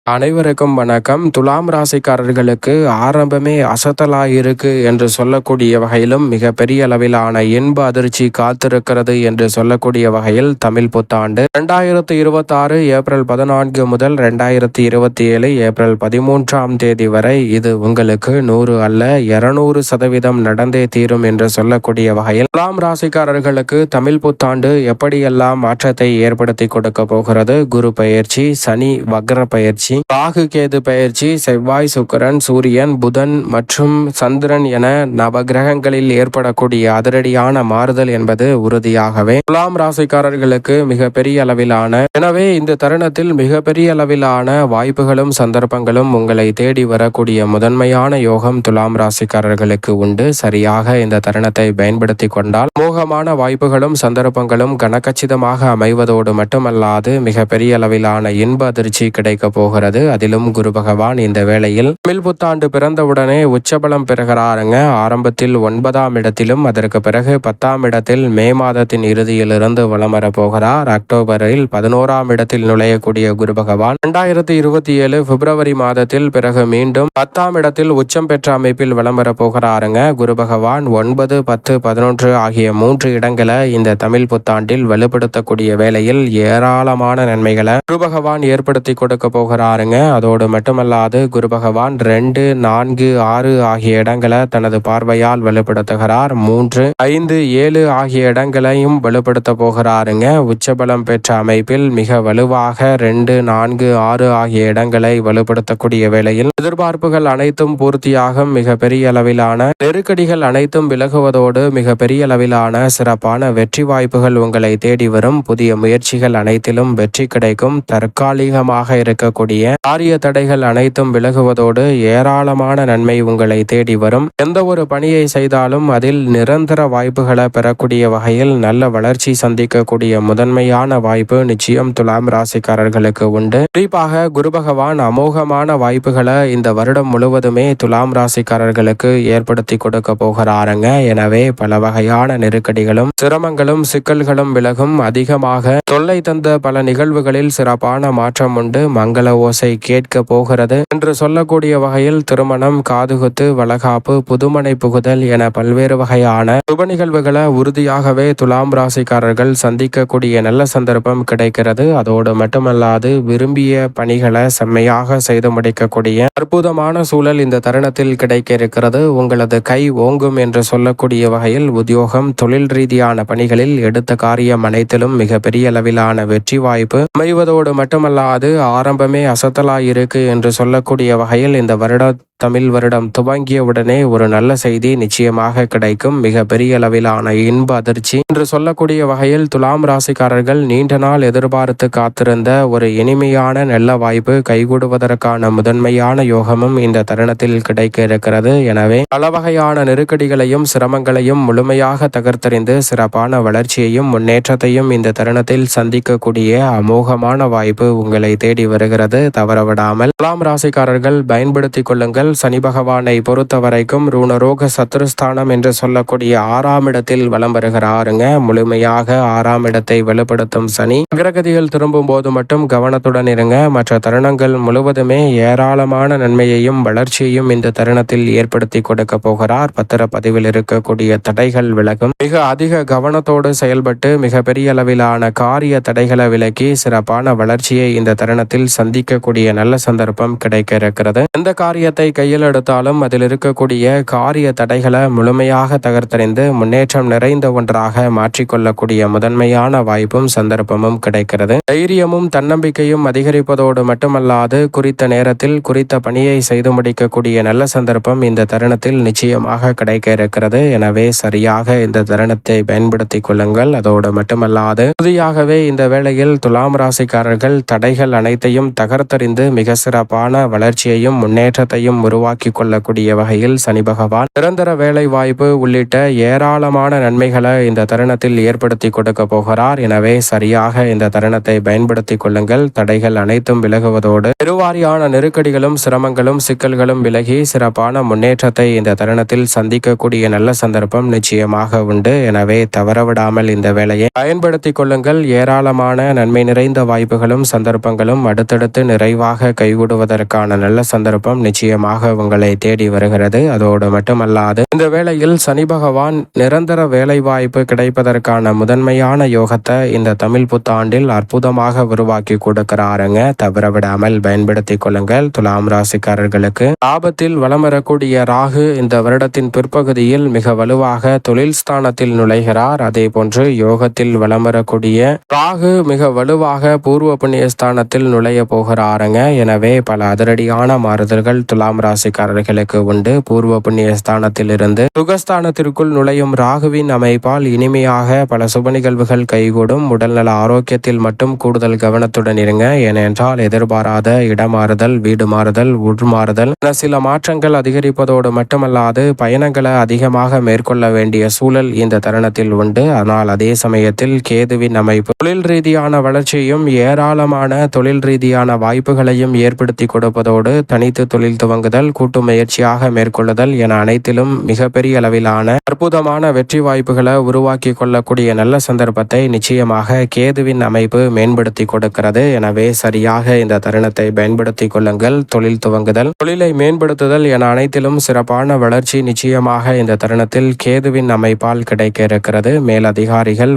அனைவருக்கும் வணக்கம். துலாம் ராசிக்காரர்களுக்கு ஆரம்பமே அசத்தலா இருக்கு என்று சொல்லக்கூடிய வகையிலும் மிகப்பெரிய அளவிலான இன்ப அதிர்ச்சி காத்திருக்கிறது என்று சொல்லக்கூடிய வகையில் தமிழ் புத்தாண்டு 2026 ஏப்ரல் 14 முதல் 2027 ஏப்ரல் 13ஆம் தேதி வரை இது உங்களுக்கு 100 அல்ல 200% நடந்தே தீரும் என்று சொல்லக்கூடிய வகையில் துலாம் ராசிக்காரர்களுக்கு தமிழ் புத்தாண்டு எப்படியெல்லாம் மாற்றத்தை ஏற்படுத்தி கொடுக்க போகிறது. குரு பெயர்ச்சி, சனி வக்ர பெயர்ச்சி, ராகு கேது பெயர்ச்சி, செவ்வாய் சுக்கிரன் சூரியன் புதன் மற்றும் சந்திரன் என நவகிரகங்களில் ஏற்படக்கூடிய அதிரடியான மாறுதல் என்பது உறுதியாகவே துலாம் ராசிக்காரர்களுக்கு மிகப்பெரிய அளவிலான எனவே இந்த தருணத்தில் மிகப்பெரிய அளவிலான வாய்ப்புகளும் சந்தர்ப்பங்களும் உங்களை தேடி வரக்கூடிய முதன்மையான யோகம் துலாம் ராசிக்காரர்களுக்கு உண்டு. சரியாக இந்த தருணத்தை பயன்படுத்தி கொண்டால் மோகமான வாய்ப்புகளும் சந்தர்ப்பங்களும் கனகச்சிதமாக அமைவதோடு மட்டுமல்லாது மிகப்பெரிய அளவிலான இன்ப அதிர்ச்சி கிடைக்க போகிறது. அதிலும் குரு பகவான் இந்த வேளையில் தமிழ் புத்தாண்டு பிறந்தவுடனே உச்சபலம் பெறுகிறாருங்க. ஆரம்பத்தில் 9ஆம் இடத்திலும் அதற்கு பிறகு 10ஆம் இடத்தில் மே மாதத்தின் இறுதியிலிருந்து வலம் வர போகிறார். அக்டோபரில் 11ஆம் இடத்தில் நுழையக்கூடிய குரு பகவான் 2027 பிப்ரவரி மாதத்தில் பிறகு மீண்டும் 10ஆம் இடத்தில் உச்சம் பெற்ற அமைப்பில் வலம் வர போகிறாருங்க. குரு பகவான் 9, 10, 11 ஆகிய 3 இடங்களை இந்த தமிழ் புத்தாண்டில் வலுப்படுத்தக்கூடிய வேளையில் ஏராளமான நன்மைகளை குரு பகவான் ஏற்படுத்தி கொடுக்க போகிறாருங்க. அதோடு மட்டுமல்லாது குரு பகவான் 2, 4, 6 ஆகிய இடங்களை தனது பார்வையால் வலுப்படுத்துகிறார். 3, 5, 7 ஆகிய இடங்களையும் வலுப்படுத்த போகிறாருங்க. உச்சபலம் பெற்ற அமைப்பில் மிக வலுவாக 2, 4, 6 ஆகிய இடங்களை வலுப்படுத்தக்கூடிய வேளையில் எதிர்பார்ப்புகள் அனைத்தும் பூர்த்தியாகும். மிக பெரிய அளவிலான நெருக்கடிகள் அனைத்தும் விலகுவதோடு மிக பெரிய அளவிலான சிறப்பான வெற்றி வாய்ப்புகள் உங்களை தேடி வரும். புதிய முயற்சிகள் அனைத்திலும் வெற்றி கிடைக்கும். தற்காலிகமாக இருக்கக்கூடிய காரிய தடைகள் அனைத்தும் விலகுவதோடு ஏராளமான நன்மை உங்களை தேடி வரும். எந்த ஒரு பணியை செய்தாலும் அதில் நிரந்தர வாய்ப்புகளை பெறக்கூடிய வகையில் நல்ல வளர்ச்சி சந்திக்கக்கூடிய முதன்மையான வாய்ப்பு நிச்சயம் துலாம் ராசிக்காரர்களுக்கு உண்டு. குறிப்பாக குரு பகவான் அமோகமான வாய்ப்புகளை இந்த வருடம் முழுவதுமே துலாம் ராசிக்காரர்களுக்கு ஏற்படுத்தி கொடுக்க போகிறாருங்க. எனவே பல வகையான நெருக்கடிகளும் சிரமங்களும் சிக்கல்களும் விலகும். அதிகமாக தொல்லை தந்த பல நிகழ்வுகளில் சிறப்பான மாற்றம் உண்டு. மங்கள ஓசை கேட்க போகிறது என்று சொல்லக்கூடிய வகையில் திருமணம், காதுகுத்து, வளகாப்பு, புதுமனை புகுதல் என பல்வேறு வகையான சுப நிகழ்வுகளை உறுதியாகவே துலாம் ராசிக்காரர்கள் சந்திக்கக்கூடிய நல்ல சந்தர்ப்பம் கிடைக்கிறது. அதோடு மட்டுமல்லாது விரும்பிய பணிகளை செம்மையாக செய்து முடிக்கக்கூடிய அற்புதமான சூழல் இந்த தருணத்தில் கிடைக்க இருக்கிறது. உங்களது கை ஓங்கும் என்று சொல்லக்கூடிய வகையில் உத்தியோகம், தொழில் ரீதியான பணிகளில் எடுத்த காரியம் அனைத்திலும் மிக பெரிய அளவிலான வெற்றி வாய்ப்பு அமைவதோடு மட்டுமல்லாது ஆரம்பமே அசத்தலாயிருக்கு என்று சொல்லக்கூடிய வகையில் இந்த தமிழ் வருடம் துவங்கியவுடனே ஒரு நல்ல செய்தி நிச்சயமாக கிடைக்கும். மிக பெரிய அளவிலான இன்ப அதிர்ச்சி என்று சொல்லக்கூடிய வகையில் துலாம் ராசிக்காரர்கள் நீண்ட நாள் எதிர்பார்த்து காத்திருந்த ஒரு இனிமையான நல்ல வாய்ப்பு கைகூடுவதற்கான முதன்மையான யோகமும் இந்த தருணத்தில் கிடைக்க இருக்கிறது. எனவே பல வகையான நெருக்கடிகளையும் சிரமங்களையும் முழுமையாக தகர்த்தறிந்து சிறப்பான வளர்ச்சியையும் முன்னேற்றத்தையும் இந்த தருணத்தில் சந்திக்கக்கூடிய அமோகமான வாய்ப்பு உங்களை தேடி வருகிறது. தவறவிடாமல் துலாம் ராசிக்காரர்கள் பயன்படுத்திக் கொள்ளுங்கள். சனி பகவானை பொறுத்த வரைக்கும் ருணரோக சத்துருஸ்தானம் என்று சொல்லக்கூடிய 6ஆம் இடத்தில் வலம் வருகிறாருங்க. முழுமையாக 6ஆம் இடத்தை வலுப்படுத்தும் சனி கிரகதிகள் திரும்பும் போது மட்டும் கவனத்துடன் இருங்க. மற்ற தருணங்கள் முழுவதுமே ஏராளமான நன்மையையும் வளர்ச்சியையும் இந்த தருணத்தில் ஏற்படுத்தி கொடுக்க போகிறார். பத்திரப்பதிவில் இருக்கக்கூடிய தடைகள் விலகும். மிக அதிக கவனத்தோடு செயல்பட்டு மிக பெரிய அளவிலான காரிய தடைகளை விலக்கி சிறப்பான வளர்ச்சியை இந்த தருணத்தில் சந்திக்கக்கூடிய நல்ல சந்தர்ப்பம் கிடைக்க இருக்கிறது. எந்த காரியத்தை கையில் எடுத்தாலும் அதில் இருக்கக்கூடிய காரிய தடைகளை முழுமையாக தகர்த்தறிந்து முன்னேற்றம் நிறைந்த ஒன்றாக மாற்றிக்கொள்ளக்கூடிய முதன்மையான வாய்ப்பும் சந்தர்ப்பமும் கிடைக்கிறது. தைரியமும் தன்னம்பிக்கையும் அதிகரிப்பதோடு மட்டுமல்லாது குறித்த நேரத்தில் குறித்த பணியை செய்து முடிக்கக்கூடிய நல்ல சந்தர்ப்பம் இந்த தருணத்தில் நிச்சயமாக கிடைக்க இருக்கிறது. எனவே சரியாக இந்த தருணத்தை பயன்படுத்திக் கொள்ளுங்கள். அதோடு மட்டுமல்லாது உறுதியாகவே இந்த வேளையில் துலாம் ராசிக்காரர்கள் தடைகள் அனைத்தையும் தகர்த்தறிந்து மிக சிறப்பான வளர்ச்சியையும் முன்னேற்றத்தையும் உருவாக்கி கொள்ளக்கூடிய வகையில் சனி பகவான் நிரந்தர வேலை வாய்ப்பு உள்ளிட்ட ஏராளமான நன்மைகளை இந்த தருணத்தில் ஏற்படுத்தி கொடுக்க போகிறார். எனவே சரியாக இந்த தருணத்தை பயன்படுத்திக் கொள்ளுங்கள். தடைகள் அனைத்தும் விலகுவதோடு பெருவாரியான நெருக்கடிகளும் சிரமங்களும் சிக்கல்களும் விலகி சிறப்பான முன்னேற்றத்தை இந்த தருணத்தில் சந்திக்கக்கூடிய நல்ல சந்தர்ப்பம் நிச்சயமாக உண்டு. எனவே தவறவிடாமல் இந்த வேலையை பயன்படுத்திக் கொள்ளுங்கள். ஏராளமான நன்மை நிறைந்த வாய்ப்புகளும் சந்தர்ப்பங்களும் அடுத்தடுத்து நிறைவாக கைகூடுவதற்கான நல்ல சந்தர்ப்பம் நிச்சயமாக உங்களை தேடி வருகிறது. அதோடு மட்டுமல்லாது இந்த வேளையில் சனி பகவான் நிரந்தர வேலை வாய்ப்பு கிடைப்பதற்கான முதன்மையான யோகத்தை இந்த தமிழ் புத்தாண்டில் அற்புதமாக உருவாக்கி கொடுக்கிறாருங்க. தவறவிடாமல் பயன்படுத்திக் கொள்ளுங்கள். துலாம் ராசிக்காரர்களுக்கு ஆபத்தில் வலம் வரக்கூடிய ராகு இந்த வருடத்தின் பிற்பகுதியில் மிக வலுவாக தொழில் ஸ்தானத்தில் நுழைகிறார். அதே போன்று யோகத்தில் வலம் வரக்கூடிய ராகு மிக வலுவாக பூர்வ புண்ணிய ஸ்தானத்தில் நுழைய போகிறாருங்க. எனவே பல அதிரடியான மாறுதல்கள் துலாம் ராசிக்காரர்களுக்கு உண்டு. பூர்வ புண்ணிய ஸ்தானத்தில் இருந்து சுகஸ்தானத்திற்குள் நுழையும் ராகுவின் அமைப்பால் இனிமையாக பல சுப நிகழ்வுகள் கைகூடும். உடல்நல ஆரோக்கியத்தில் மட்டும் கூடுதல் கவனத்துடன் இருங்க. ஏனென்றால் எதிர்பாராத இடமாறுதல், வீடு மாறுதல், உள்மாறுதல் என சில மாற்றங்கள் அதிகரிப்பதோடு மட்டுமல்லாது பயணங்களை அதிகமாக மேற்கொள்ள வேண்டிய சூழல் இந்த தருணத்தில் உண்டு. ஆனால் அதே சமயத்தில் கேதுவின் அமைப்பு தொழில் ரீதியான வளர்ச்சியும் ஏராளமான தொழில் ரீதியான வாய்ப்புகளையும் ஏற்படுத்தி கொடுப்பதோடு தனித்து தொழில் துவங்குதல், கூட்டு முயற்சியாக மேற்கொள்ளுதல் என அனைத்திலும் மிகப்பெரிய அளவிலான அற்புதமான வெற்றி வாய்ப்புகளை உருவாக்கி கொள்ளக்கூடிய நல்ல சந்தர்ப்பத்தை நிச்சயமாக கேதுவின் அமைப்பு மேம்படுத்தி கொடுக்கிறது. எனவே சரியாக இந்த தருணத்தை பயன்படுத்தி கொள்ளுங்கள். தொழில் துவங்குதல், தொழிலை மேம்படுத்துதல் என அனைத்திலும் சிறப்பான வளர்ச்சி நிச்சயமாக இந்த தருணத்தில் கேதுவின் அமைப்பால் கிடைக்க இருக்கிறது. மேலதிகாரிகள்,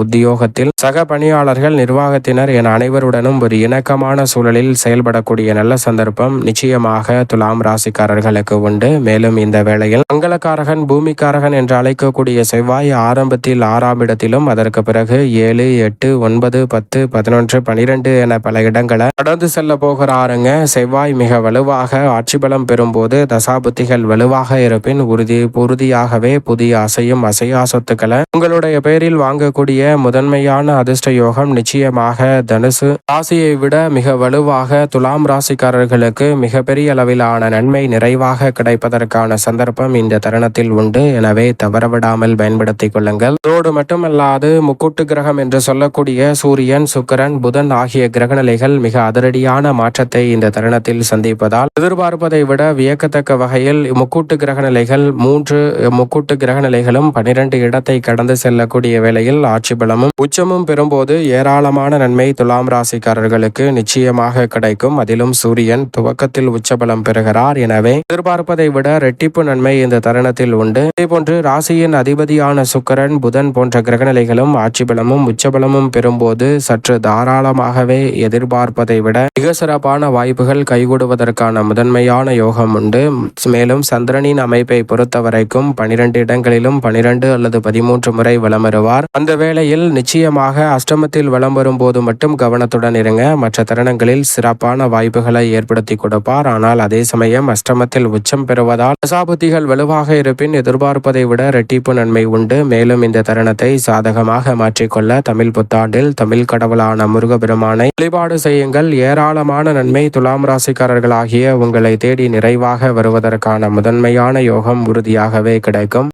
உத்தியோகத்தில் சக பணியாளர்கள், நிர்வாகத்தினர் என அனைவருடனும் ஒரு இணக்கமான சூழலில் செயல்படக்கூடிய நல்ல சந்தர்ப்பம் நிச்சயமாக துலாம் ராசிக்காரர்களுக்கு உண்டு. மேலும் இந்த வேளையில் மங்களக்காரகன், பூமிக்காரகன் என்று அழைக்கக்கூடிய செவ்வாய் ஆரம்பத்தில் 6ஆம் இடத்திலும் அதற்கு பிறகு 7, 8, 9, 10, 11, 12 என பல இடங்களை கடந்து செல்ல போகிறாருங்க. செவ்வாய் மிக வலுவாக ஆட்சி பலம் பெறும்போது தசாபுத்திகள் வலுவாக இருப்பின் உறுதியாகவே புதிய அசையும் அசையா சொத்துக்களை உங்களுடைய பெயரில் வாங்கக்கூடிய முதன்மையான அதிர்ஷ்ட யோகம் நிச்சயமாக தனுசு ராசியை விட மிக வலுவாக துலாம் ராசிக்காரர்களுக்கு மிகப்பெரிய அளவிலான நன்மை நிறைவாக கிடைப்பதற்கான சந்தர்ப்பம் இந்த தருணத்தில் உண்டு. எனவே தவறவிடாமல் பயன்படுத்திக் கொள்ளுங்கள். அதோடு மட்டுமல்லாது முக்கூட்டு கிரகம் என்று சொல்லக்கூடிய சூரியன், சுக்கிரன், புதன் ஆகிய கிரகநிலைகள் மிக அதிரடியான மாற்றத்தை இந்த தருணத்தில் சந்திப்பதால் எதிர்பார்ப்பதை விட வியக்கத்தக்க வகையில் முக்கூட்டு கிரகநிலைகள் 3 முக்கூட்டு கிரகநிலைகளும் 12 இடத்தை கடந்து செல்லக்கூடிய வேளையில் ஆட்சி பலமும் உச்சமும் பெறும்போது ஏராளமான நன்மை துலாம் ராசிக்காரர்களுக்கு நிச்சயமாக கிடைக்கும். அதிலும் சூரியன் துவக்கத்தில் உச்சபலம் பெறுகிறார். எனவே எதிர்பார்ப்பதை விட இரட்டிப்பு நன்மை இந்த தருணத்தில் உண்டு. இதேபோன்று ராசியின் அதிபதியான சுக்கிரன், புதன் போன்ற கிரகநிலைகளும் ஆட்சி பலமும் உச்சபலமும் பெறும்போது சற்று தாராளமாகவே எதிர்பார்ப்பதை விட மிக சிறப்பான வாய்ப்புகள் கைகூடுவதற்கான முதன்மையான யோகம் உண்டு. மேலும் சந்திரனின் அமைப்பை பொறுத்தவரைக்கும் 12 இடங்களிலும் 12 அல்லது 13 முறை வலம் வருவார். அந்த வேளையில் நிச்சயமாக அஷ்டமத்தில் வலம் வரும்போது மட்டும் கவனத்துடன் இருங்க. மற்ற தருணங்களில் சிறப்பான வாய்ப்புகளை ஏற்படுத்தி கொடுப்பார். ஆனால் அதே சமயம் அஷ்டமத்தில் உச்சம் பெறுவதால் தசாபுத்திகள் வலுவாக இருப்பின் எதிர்பார்ப்பதை விட இரட்டிப்பு நன்மை உண்டு. மேலும் இந்த தருணத்தை சாதகமாக மாற்றிக்கொள்ள தமிழ் புத்தாண்டில் தமிழ் கடவுளான முருகபெருமானை வழிபாடு செய்யுங்கள். ஏராளமான நன்மை துலாம் ராசிக்காரர்களாகிய உங்களை தேடி நிறைவாக வருவதற்கான முதன்மையான யோகம் உறுதியாகவே கிடைக்கும்.